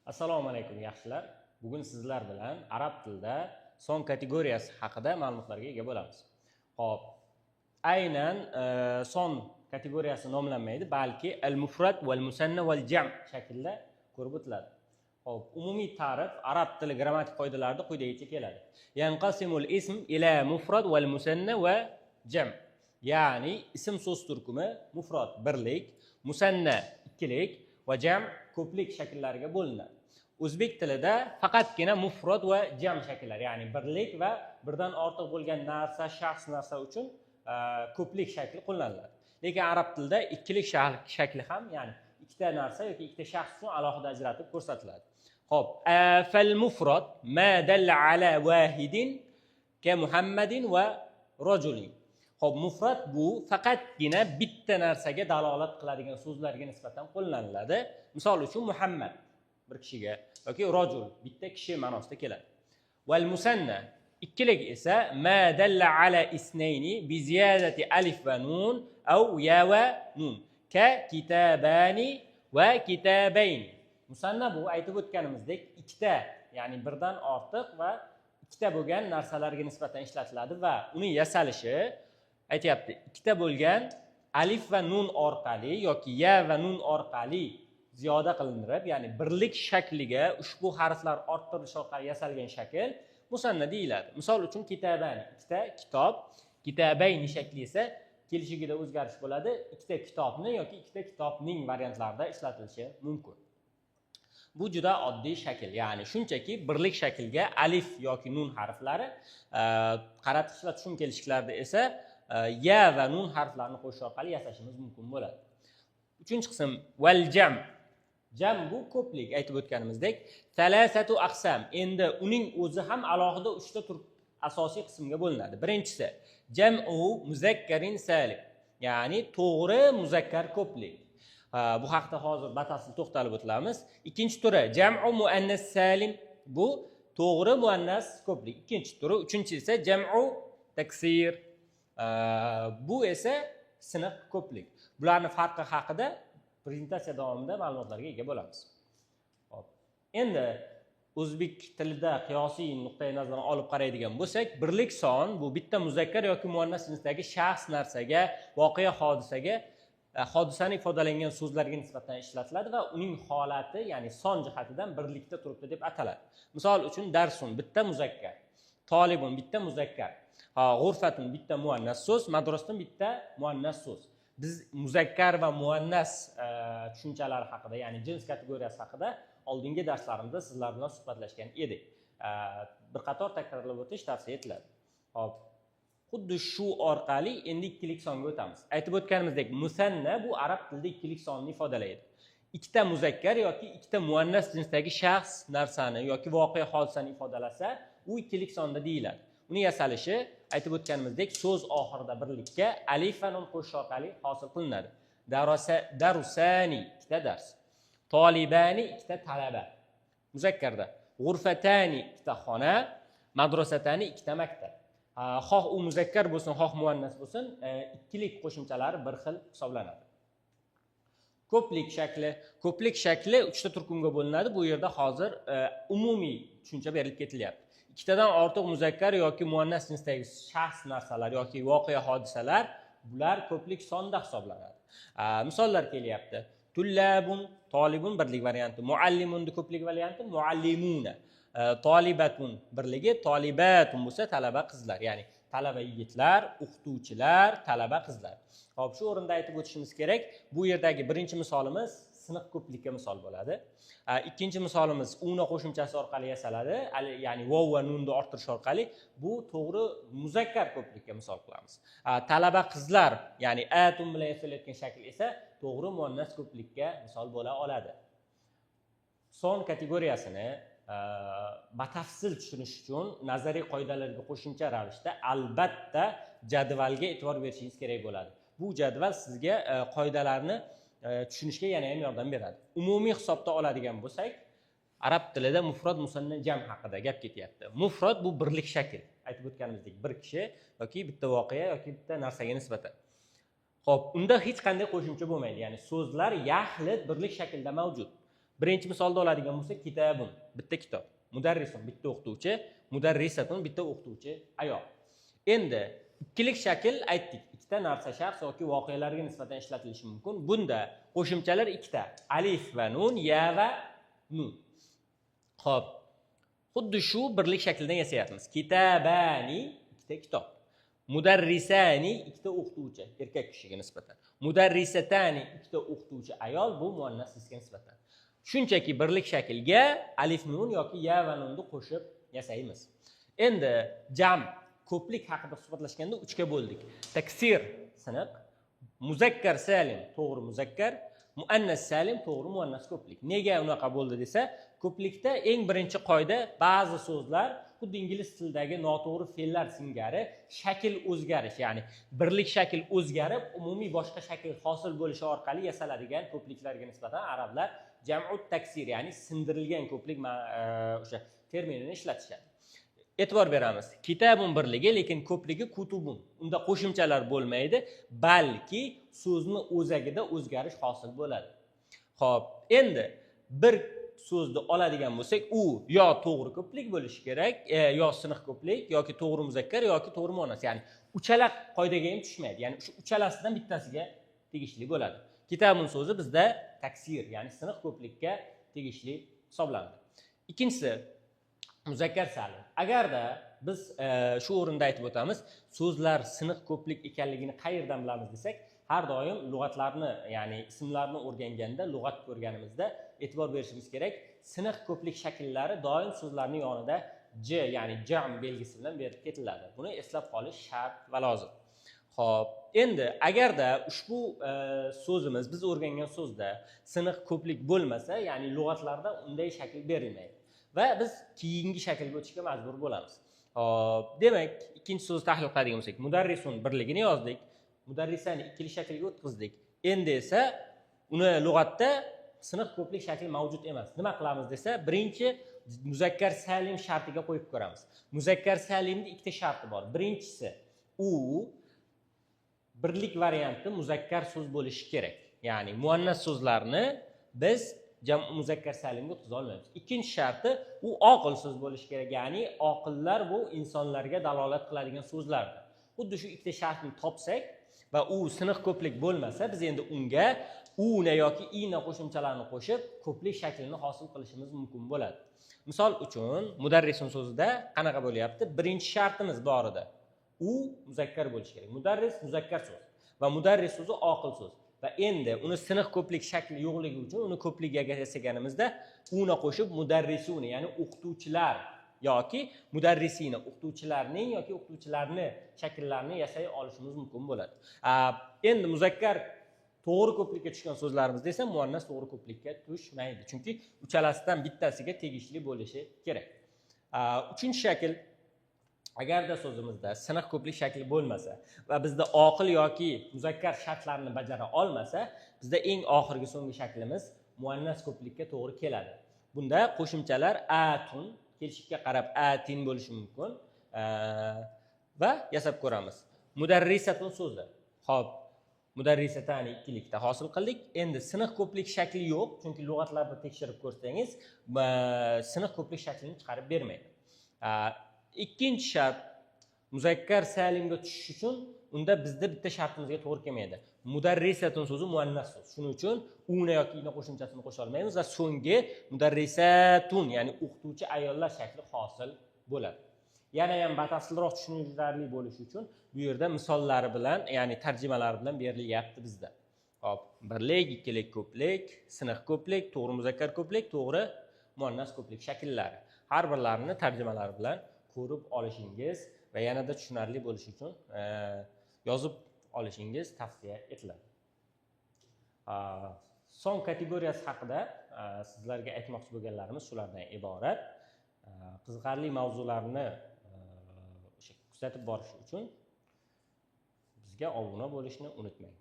Assalomu alaykum yaxshilar. Bugun sizlar bilan arab tilida son kategoriyasi haqida ma'lumotlarga ega bo'lamiz. Xo'p, aynan son kategoriyasi nomlanmaydi, balki al-mufrad wal musanna wal jam shaklida ko'rib o'tiladi. Xo'p, umumiy ta'rif arab tili grammatik qoidalarida quyidagicha keladi. Yanqasimul ism ila mufrad wal musanna va jam. Ya'ni ism so'z turkumi mufrad birlik, musanna ikkilik va jam ko'plik shakllariga bo'linadi. O'zbek tilida faqatgina mufrad va jam shakllari, ya'ni birlik va birdan ortiq bo'lgan narsa, shaxs narsa uchun ko'plik shakli qo'llaniladi. Lekin arab tilida ikkilik shakli ham, ya'ni ikkita narsa yoki ikkita shaxs uchun alohida ajratib ko'rsatiladi. Xo'p, fal mufrad ma dalla ala wahidin ka Muhammadin va rajulin. Xo'p, mufrad bu faqatgina bitta narsaga dalolat qiladigan so'zlarga nisbatan qo'llaniladi. Misol uchun Muhammad bir kishiga yoki rajul bitta kishi ma'nosida keladi. Wal musanna ikkilik esa ma dalla ala isnayni bi ziyadati alif va nun aw ya va nun ka kitabani va kitabayni. Musanna bu aytib o'tganimizdek ikkita, ya'ni birdan ortiq va ikkita bo'lgan narsalarga nisbatan ishlatiladi va uning yasalishi aytayapti, ikkita bo'lgan alif va nun orqali yoki ya va nun orqali ziyoda qilinib, ya'ni birlik shakliga ushbu harflar orttirilishi orqali yasalgan shakl musanna deyiladi. Misol uchun kitabani, ikkita kitob, kitabayni shakli esa kelishigida o'zgarish bo'ladi. Ikkita kitobni yoki ikkita kitobning variantlarida ishlatilishi mumkin. Bu juda oddiy shakl, ya'ni shunchaki birlik shaklga alif yoki nun harflari, qaratish va tushum kelishiklarda esa ya va nun harflarini qo'shish orqali yasashimiz mumkin bo'ladi. Uchinchi qism val jam. Jam bu ko'plik, aytib o'tganimizdek, salasatu aqsam. Endi uning o'zi ham alohida 3 ta asosiy qismga bo'linadi. Birinchisi jam'u muzakkarin salim, ya'ni to'g'ri muzakkar ko'plik. Bu haqda hozir batafsil to'xtalib o'tamiz. Ikkinchi turi jam'u muannas salim, bu to'g'ri muannas ko'plik. Ikkinchi turi, uchinchi esa jam'u taksir. Bu esa siniq ko'plik. Bularning farqi haqida prezentatsiya davomida ma'lumotlarga ega bo'lamiz. Hop. Endi o'zbek tilida qiyosiy nuqtai nazardan olib qaraydigan bo'lsak, birlik son bu bitta muzakkar yoki muannas jinsdagi shaxs narsaga, voqea hodisaga, hodisani ifodalangan so'zlarga nisbatan ishlatiladi va uning holati, ya'ni son jihatidan birlikda turibdi deb ataladi. Misol uchun darsun bitta muzakkar, tolibun bitta muzakkar, g'urfatun bitta muannas so'z, madrasatun bitta muannas so'z. Biz muzakkar va muannas tushunchalari haqida, ya'ni jins kategoriyasi haqida oldingi darslarimizda sizlar bilan suhbatlashgan edik. Bir qator takrorlab o'tish tavsiya etiladi. Hop. Xuddi shu orqali endi ikkilik songa o'tamiz. Aytib o'tganimizdek, musanna bu arab tilida ikkilik sonni ifodalaydi. Ikkita muzakkar yoki ikkita muannas jinsdagi shaxs narsani yoki voqea hodisani ifodalasa, u ikkilik sonda deyiladi. Uning yasalishi aytib o'tganimizdek, so'z oxirida birlikka alif va nun qo'shish orqali hosil qilinadi. Darusani ikkita dars, tolibani ikkita talaba. Muzakkarda g'urfatani ikkita xona, madrasatani ikkita maktab. Xoh u muzakkar bo'lsin, xoh muannas bo'lsin, ikkilik qo'shimchalari bir xil hisoblanadi. Ko'plik shakli 3 ta turkumga bo'linadi. Bu yerda hozir umumiy tushuncha berilib ketilyapti. Ikkitadan ortiq muzakkar yoki muannas jinsdagi shaxs narsalar yoki voqea hodisalar, bular ko'plik sonda hisoblanadi. Misollar kelyapti. Tullabun, tolibun birlik varianti, muallimun ko'plik varianti, muallimuna. Tolibatun birligi, tolibatun bo'lsa talaba qizlar, ya'ni talaba yigitlar, o'qituvchilar, talaba qizlar. Xo'p, shu o'rinda aytib o'tishimiz kerak, bu yerdagi birinchi misolimiz siniq ko'plikka misol bo'ladi. Ikkinchi misolimiz una qo'shimchasi orqali yasaladi, ya'ni vov va nunni orttirish orqali bu to'g'ri muzakkar ko'plikka misol qilamiz. Talaba qizlar, ya'ni atun bilan yasalayotgan shakl esa to'g'ri muannas ko'plikka misol bo'la oladi. Son kategoriyasini batafsil tushunish uchun nazariy qoidalarga qo'shimcha ravishda albatta jadvalga e'tibor berishingiz kerak bo'ladi. Bu jadval sizga qoidalarni tushunishga yana ham yordam beradi. Umumiy hisobda oladigan bo'lsak, arab tilida mufrad, musanna, jam haqida gap ketyapti. Mufrad bu birlik shakl. Aytib o'tganimizdek, bir kishi yoki bitta voqea yoki bitta narsaga nisbatan. Xo'p, unda hech qanday qo'shimcha bo'lmaydi. Ya'ni so'zlar yaxlit birlik shaklda mavjud. Birinchi misolda oladigan bo'lsak, kitabun bitta kitob, mudarrisun bitta o'qituvchi, mudarrisatun bitta o'qituvchi ayol. Endi ikkilik shakl aytdik. Ikkita narsa, shaxs yoki voqealarga nisbatan ishlatilishi mumkin. Bunda qo'shimchalar ikkita: alif va nun, ya va nun. Xo'p, xuddi shu birlik shaklidan yasayapmiz. Kitabani ikkita kitob. Mudarrisani ikkita o'qituvchi erkak kishiga nisbatan. Mudarrisatani ikkita o'qituvchi ayol, bu muannas isga nisbatan. Shunchaki birlik shaklga alif nun yoki ya va nunni qo'shib yasaymiz. Endi jam ko'plik haqida suhbatlashganda 3 ga bo'ldik. Taksir siniq, muzakkar salim to'g'ri muzakkar, muannas salim to'g'ri muannas ko'plik. Nega unaqa bo'ldi desa, ko'plikda eng birinchi qoida ba'zi so'zlar xuddi ingliz tilidagi noto'g'ri fe'llar singari shakl o'zgarish, ya'ni birlik shakl o'zgarib umumiy boshqa shakl hosil bo'lishi orqali yasaladigan ko'pliklarga nisbatan arablar jam'ut taksir, ya'ni sindirilgan ko'plik o'sha terminini ishlatishadi. E'tibor beramiz. Kitabun birligi, lekin ko'pligi kutubun. Unda qo'shimchalar bo'lmaydi, balki so'zni o'zagida o'zgarish hosil bo'ladi. Xo'p, endi bir so'zni oladigan bo'lsak, u yo to'g'ri ko'plik bo'lishi kerak, yo siniq ko'plik, yoki to'g'ri muzakkar yoki to'g'ri muannas. Ya'ni uchala qoidaga ham tushmaydi. Ya'ni shu uchalasidan bittasiga tegishli bo'ladi. Kitabun so'zi bizda taksir, ya'ni siniq ko'plikka tegishli hisoblanadi. Ikkinchisi muzakkar salim. Agarda biz shu o'rinda aytib o'tamiz, so'zlar siniq ko'plik ekanligini qayerdan bilamiz desak, har doim lug'atlarni, ya'ni ismlarni o'rganganda, lug'at ko'rganimizda e'tibor berishimiz kerak. Siniq ko'plik shakllari doim so'zlarning yonida j, ya'ni jam belgisi bilan berib ketiladi. Buni eslab qolish shart va lozim. Xo'p, endi agarda ushbu so'zimiz, biz o'rgangan so'zda siniq ko'plik bo'lmasa, ya'ni lug'atlarda unday shakl berilmaydi va biz keyingi shaklga o'tishga majbur bo'lamiz. Xo'p, demak, ikkinchi so'zni tahlil qiladigan bo'lsak, mudarrisun birligini yozdik, mudarrisani ikkili shaklga o'tkazdik. Endi esa uni lug'atda siniq ko'plik shakli mavjud emas. Nima qilamiz desa, birinchi muzakkar salim shartiga qo'yib ko'ramiz. Muzakkar salimning ikkita sharti bor. Birinchisi, u birlik varianti muzakkar so'z bo'lishi kerak. Ya'ni muannas so'zlarni biz muzakkar salimga o'tkaza olmaymiz. Ikkinchi sharti, u oqil so'z bo'lishi kerak. Ya'ni oqillar bu insonlarga dalolat qiladigan so'zlardir. Xuddi shu ikkita shartni topsak va u siniq ko'plik bo'lmasa, biz endi unga una yoki ina qo'shimchalarini qo'shib ko'plik shaklini hosil qilishimiz mumkin bo'ladi. Misol uchun, mudarrisun so'zida qanaqa bo'lyapti? Birinchi shartimiz bor edi. U muzakkar bo'lishi kerak. Mudarris muzakkar so'z va mudarris so'zi oqil so'z. Va endi uni siniq ko'plik shakli yo'qligi uchun uni ko'plikga yasaganimizda una qo'shib mudarrisuni, ya'ni o'qituvchilar yoki mudarrisina, o'qituvchilarning yoki o'qituvchilarni shakllarini yasay olishimiz mumkin bo'ladi. Endi muzakkar to'g'ri ko'plikka tushgan so'zlarimiz esa muannas to'g'ri ko'plikka tushmaydi. Chunki uchalasidan bittasiga tegishli bo'lishi kerak. Uchinchi shakl, agarda so'zimizda siniq ko'plik shakli bo'lmasa va bizda oqil yoki muzakkar shartlarni bajara olmasa, bizda eng oxirgi so'nggi shaklimiz muannas ko'plikka to'g'ri keladi. Bunda qo'shimchalar atun, kelishga qarab atin bo'lishi mumkin va yasab ko'ramiz. Mudarrisatun so'zi. Xo'p, mudarrisatani ikkilikda hosil qildik. Endi siniq ko'plik shakli yo'q, chunki lug'atlarni tekshirib ko'rsangiz, siniq ko'plik shaklini chiqarib bermaydi. Ikkinchi shart, muzakkar salimga tushish uchun unda bizda bitta shartimizga to'g'ri kelmaydi. Mudarrisatun so'zi muannas so'z. Shuning uchun una yoki ina qo'shimchasini qo'sha olmaymiz va so'nggi mudarrisatun, ya'ni o'qituvchi ayollar shakli hosil bo'ladi. Yana ham batafsilroq tushunarli bo'lishi uchun bu yerda misollari bilan, ya'ni tarjimalari bilan berilyapti bizda. Hop, birlik, ikkilik ko'plik, siniq ko'plik, to'g'ri muzakkar ko'plik, to'g'ri muannas ko'plik shakllari. Har birlarini tarjimalari bilan ko'rib olishingiz va yanada tushunarli bo'lishi uchun yozib olishingiz tavsiya etiladi. Son kategoriyasi haqida sizlarga aytmoqchi bo'lganlarimiz shulardan iborat. Qiziqarli mavzularni kuzatib borish uchun bizga obuna bo'lishni unutmang.